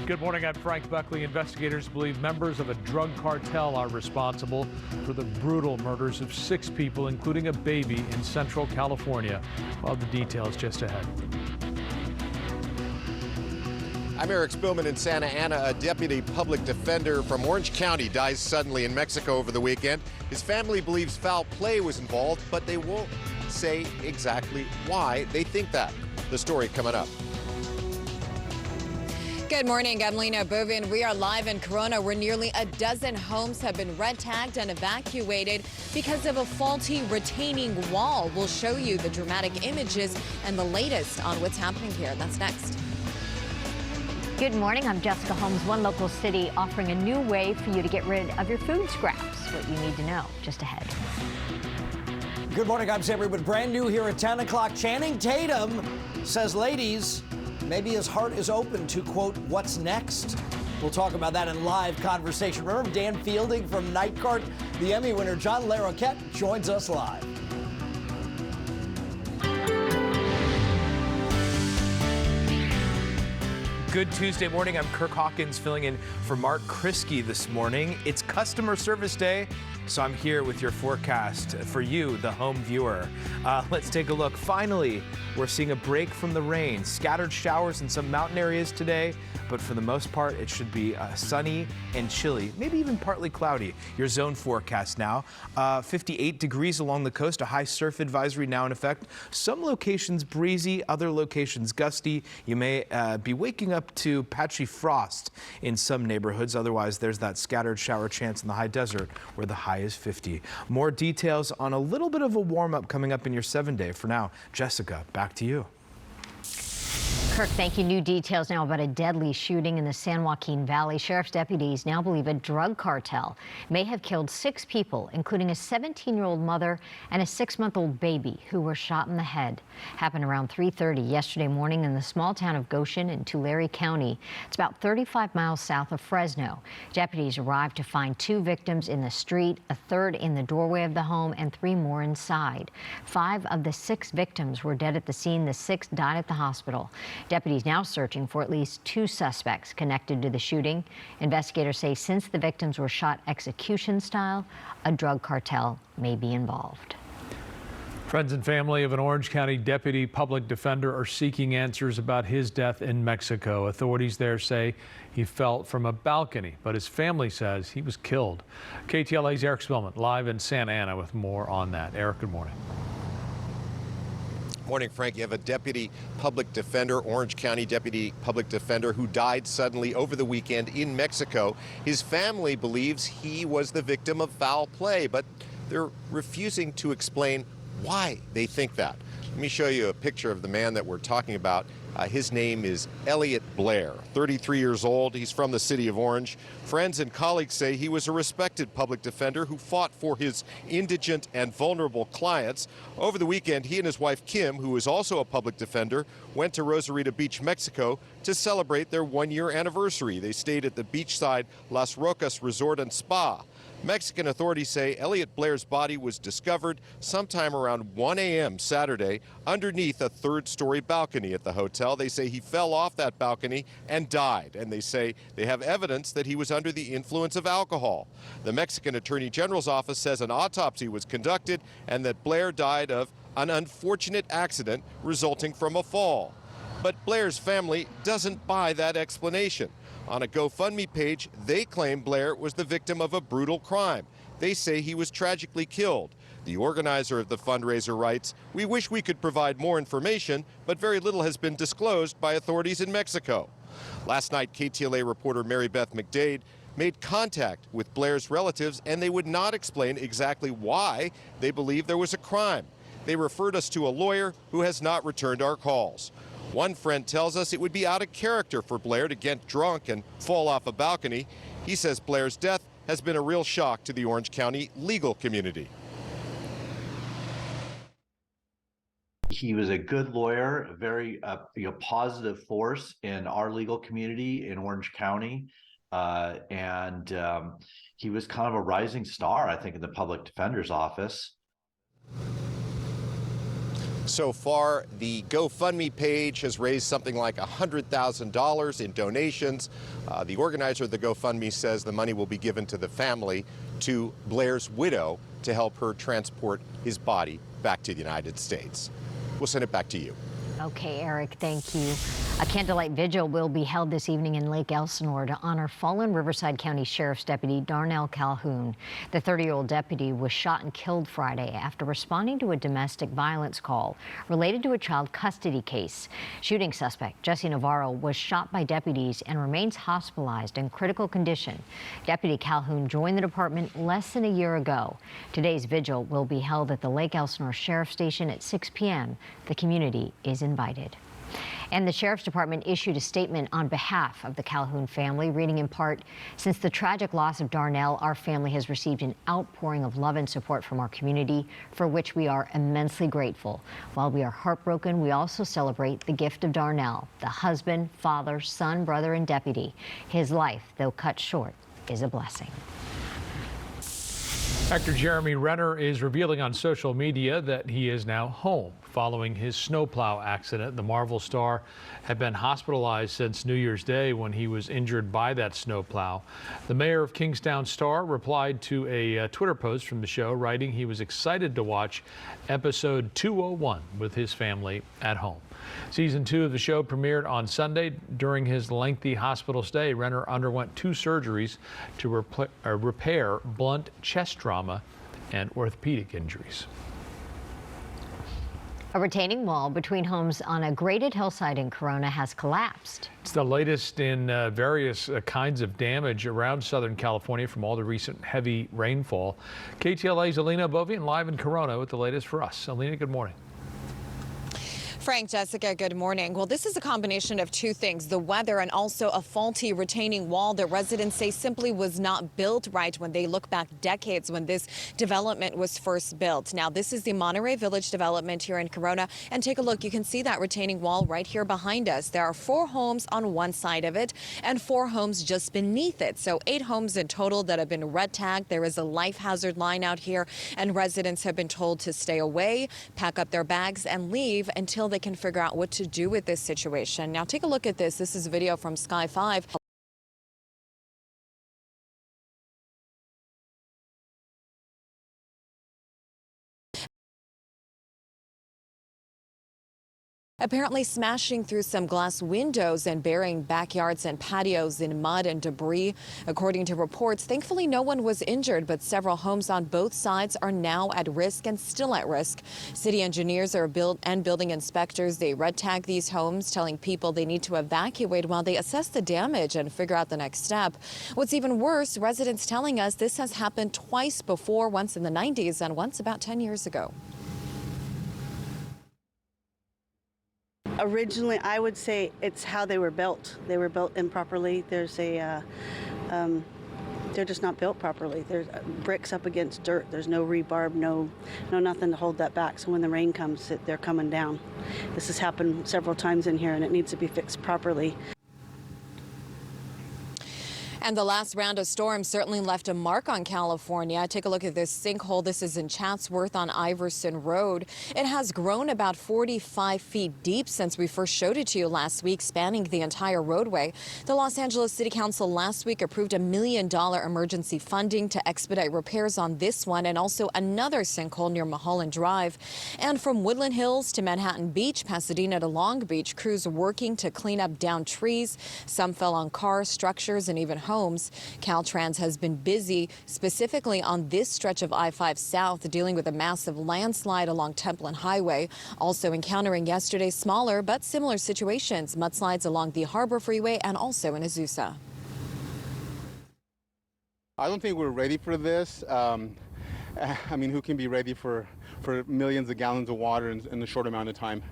Good morning, I'm Frank Buckley. Investigators believe members of a drug cartel are responsible for the brutal murders of 6 people, including a baby in Central California. Well, the details just ahead. I'm Eric Spillman in Santa Ana. A deputy public defender from Orange County dies suddenly in Mexico over the weekend. His family believes foul play was involved, but they won't say exactly why they think that. The story coming up. Good morning, I'm Lena Bovin. We are live in Corona, where nearly a dozen homes have been red tagged and evacuated because of a faulty retaining wall. We'll show you the dramatic images and the latest on what's happening here. That's next. Good morning, I'm Jessica Holmes. One local city offering a new way for you to get rid of your food scraps. What you need to know just ahead. Good morning, I'm Sam Rubin. Brand new here at 10 o'clock. Channing Tatum says, ladies, maybe his heart is open to, quote, what's next? We'll talk about that in live conversation. Remember Dan Fielding from Night Court? The Emmy winner John Larroquette joins us live. Good Tuesday morning. I'm Kirk Hawkins filling in for Mark Kriske this morning. It's Customer Service Day, so I'm here with your forecast for you, the home viewer. Let's take a look. Finally, we're seeing a break from the rain. Scattered showers in some mountain areas today, but for the most part, it should be sunny and chilly, maybe even partly cloudy. Your zone forecast now. 58 degrees along the coast, a high surf advisory now in effect. Some locations breezy, other locations gusty. You may be waking up to patchy frost in some neighborhoods. Otherwise, there's that scattered shower chance in the high desert where the high is 50. More details on a little bit of a warm-up coming up in your 7-day. For now, Jessica, back to you. Kirk, thank you. New details now about a deadly shooting in the San Joaquin Valley. Sheriff's deputies now believe a drug cartel may have killed 6 people, including a 17-year-old mother and a 6-month-old baby who were shot in the head. Happened around 3:30 yesterday morning in the small town of Goshen in Tulare County. It's about 35 miles south of Fresno. Deputies arrived to find 2 victims in the street, a third in the doorway of the home, and 3 more inside. 5 of the 6 victims were dead at the scene. The 6th died at the hospital. Deputies now searching for at least 2 suspects connected to the shooting. Investigators say since the victims were shot execution style, a drug cartel may be involved. Friends and family of an Orange County deputy public defender are seeking answers about his death in Mexico. Authorities there say he fell from a balcony, but his family says he was killed. KTLA's Eric Spillman live in Santa Ana with more on that. Eric, good morning. Morning, Frank. You have a deputy public defender, Orange County deputy public defender, who died suddenly over the weekend in Mexico. His family believes he was the victim of foul play, but they're refusing to explain why they think that. Let me show you a picture of the man that we're talking about. His name is Elliot Blair, 33 years old. He's from the city of Orange. Friends and colleagues say he was a respected public defender who fought for his indigent and vulnerable clients. Over the weekend, he and his wife, Kim, who is also a public defender, went to Rosarita Beach, Mexico to celebrate their 1-year anniversary. They stayed at the beachside Las Rocas Resort and Spa. Mexican authorities say Elliot Blair's body was discovered sometime around 1 a.m. Saturday underneath a 3rd-story balcony at the hotel. They say he fell off that balcony and died, and they say they have evidence that he was under the influence of alcohol. The Mexican Attorney General's office says an autopsy was conducted and that Blair died of an unfortunate accident resulting from a fall. But Blair's family doesn't buy that explanation. On a GoFundMe page, they claim Blair was the victim of a brutal crime. They say he was tragically killed. The organizer of the fundraiser writes, "We wish we could provide more information, but very little has been disclosed by authorities in Mexico." Last night, KTLA reporter Mary Beth McDade made contact with Blair's relatives, and they would not explain exactly why they believe there was a crime. They referred us to a lawyer who has not returned our calls. One friend tells us it would be out of character for Blair to get drunk and fall off a balcony. He says Blair's death has been a real shock to the Orange County legal community. He was a good lawyer, a very positive force in our legal community in Orange County. And he was kind of a rising star, I think, in the public defender's office. So far, the GoFundMe page has raised something like $100,000 in donations. The organizer of the GoFundMe says the money will be given to the family, to Blair's widow, to help her transport his body back to the United States. We'll send it back to you. Okay, Eric, thank you. A candlelight vigil will be held this evening in Lake Elsinore to honor fallen Riverside County Sheriff's Deputy Darnell Calhoun. The 30-year-old deputy was shot and killed Friday after responding to a domestic violence call related to a child custody case. Shooting suspect Jesse Navarro was shot by deputies and remains hospitalized in critical condition. Deputy Calhoun joined the department less than a year ago. Today's vigil will be held at the Lake Elsinore Sheriff Station at 6 p.m. The community is invited. And the Sheriff's Department issued a statement on behalf of the Calhoun family, reading in part, "Since the tragic loss of Darnell, our family has received an outpouring of love and support from our community, for which we are immensely grateful. While we are heartbroken, we also celebrate the gift of Darnell, the husband, father, son, brother, and deputy. His life, though cut short, is a blessing." Actor Jeremy Renner is revealing on social media that he is now home following his snowplow accident. The Marvel star had been hospitalized since New Year's Day when he was injured by that snowplow. The mayor of Kingstown Star replied to a Twitter post from the show, writing he was excited to watch episode 201 with his family at home. Season 2 of the show premiered on Sunday. During his lengthy hospital stay, Renner underwent 2 surgeries to repair blunt chest trauma and orthopedic injuries. A retaining wall between homes on a graded hillside in Corona has collapsed. It's the latest in various kinds of damage around Southern California from all the recent heavy rainfall. KTLA's Alina Bovian live in Corona with the latest for us. Alina, good morning. Frank, Jessica, good morning. Well, this is a combination of 2 things, the weather and also a faulty retaining wall that residents say simply was not built right when they look back decades when this development was first built. Now, this is the Monterey Village development here in Corona, and take a look. You can see that retaining wall right here behind us. There are 4 homes on one side of it and 4 homes just beneath it. So 8 homes in total that have been red tagged. There is a life hazard line out here, and residents have been told to stay away, pack up their bags, and leave until they can figure out what to do with this situation. Now take a look at this. This is a video from Sky 5. Apparently smashing through some glass windows and burying backyards and patios in mud and debris. According to reports, thankfully no one was injured, but several homes on both sides are now at risk and still at risk. City engineers and building inspectors, they red tag these homes, telling people they need to evacuate while they assess the damage and figure out the next step. What's even worse, residents telling us this has happened twice before, once in the 90s and once about 10 years ago. Originally, I would say it's how they were built. They were built improperly. They're just not built properly. There's bricks up against dirt. There's no rebarb, no nothing to hold that back. So when the rain comes, they're coming down. This has happened several times in here, and it needs to be fixed properly. And the last round of storms certainly left a mark on California. Take a look at this sinkhole. This is in Chatsworth on Iverson Road. It has grown about 45 feet deep since we first showed it to you last week, spanning the entire roadway. The Los Angeles City Council last week approved $1 million emergency funding to expedite repairs on this one and also another sinkhole near Mulholland Drive. And from Woodland Hills to Manhattan Beach, Pasadena to Long Beach, crews working to clean up downed trees. Some fell on cars, structures, and even homes. Caltrans has been busy, specifically on this stretch of I-5 South, dealing with a massive landslide along Templin Highway. Also encountering yesterday smaller but similar situations, mudslides along the Harbor Freeway and also in Azusa. I don't think we're ready for this. I mean, who can be ready for millions of gallons of water in a short amount of time?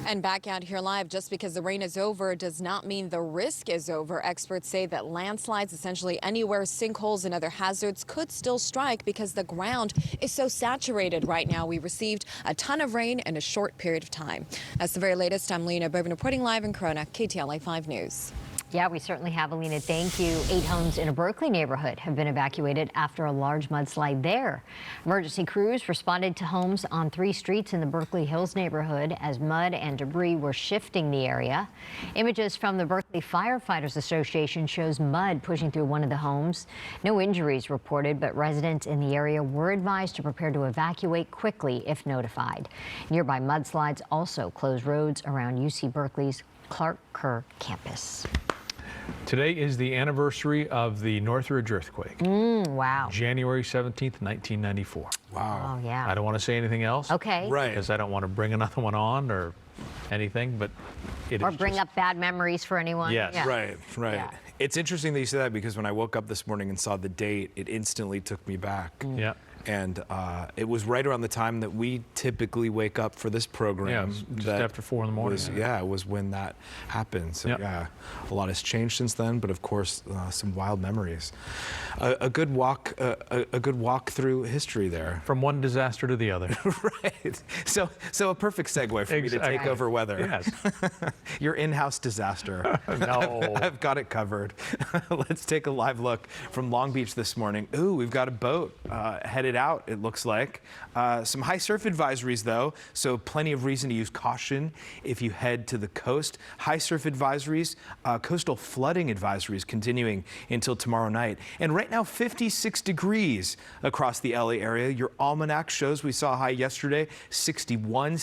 And back out here live, just because the rain is over does not mean the risk is over. Experts say that landslides, essentially anywhere sinkholes and other hazards, could still strike because the ground is so saturated right now. We received a ton of rain in a short period of time. That's the very latest. I'm Lena Bourbon reporting live in Corona, KTLA 5 News. Yeah, we certainly have, Alina. Thank you. 8 homes in a Berkeley neighborhood have been evacuated after a large mudslide there. Emergency crews responded to homes on 3 streets in the Berkeley Hills neighborhood as mud and debris were shifting the area. Images from the Berkeley Firefighters Association shows mud pushing through one of the homes. No injuries reported, but residents in the area were advised to prepare to evacuate quickly if notified. Nearby mudslides also closed roads around UC Berkeley's Clark Kerr campus. Today is the anniversary of the Northridge earthquake. Wow. January 17th, 1994. Wow. Oh, yeah. I don't want to say anything else. Okay. Right. Because I don't want to bring another one on or anything, but it Or is bring just- up bad memories for anyone. Yes. Yeah. Right. Yeah. It's interesting that you say that because when I woke up this morning and saw the date, it instantly took me back. Yeah. And it was right around the time that we typically wake up for this program. Yeah, it was just that after 4 in the morning. It was when that happened. So Yep. yeah, a lot has changed since then, but of course some wild memories. A good walk through history there. From one disaster to the other. Right. So a perfect segue for me to take Exactly. over weather. Yes. Your in-house disaster. No. I've got it covered. Let's take a live look from Long Beach this morning. Ooh, we've got a boat headed out, it looks like. Some high surf advisories, though, so plenty of reason to use caution if you head to the coast. High surf advisories, coastal flooding advisories continuing until tomorrow night. And right now, 56 degrees across the LA area. Your almanac shows we saw a high yesterday, 61.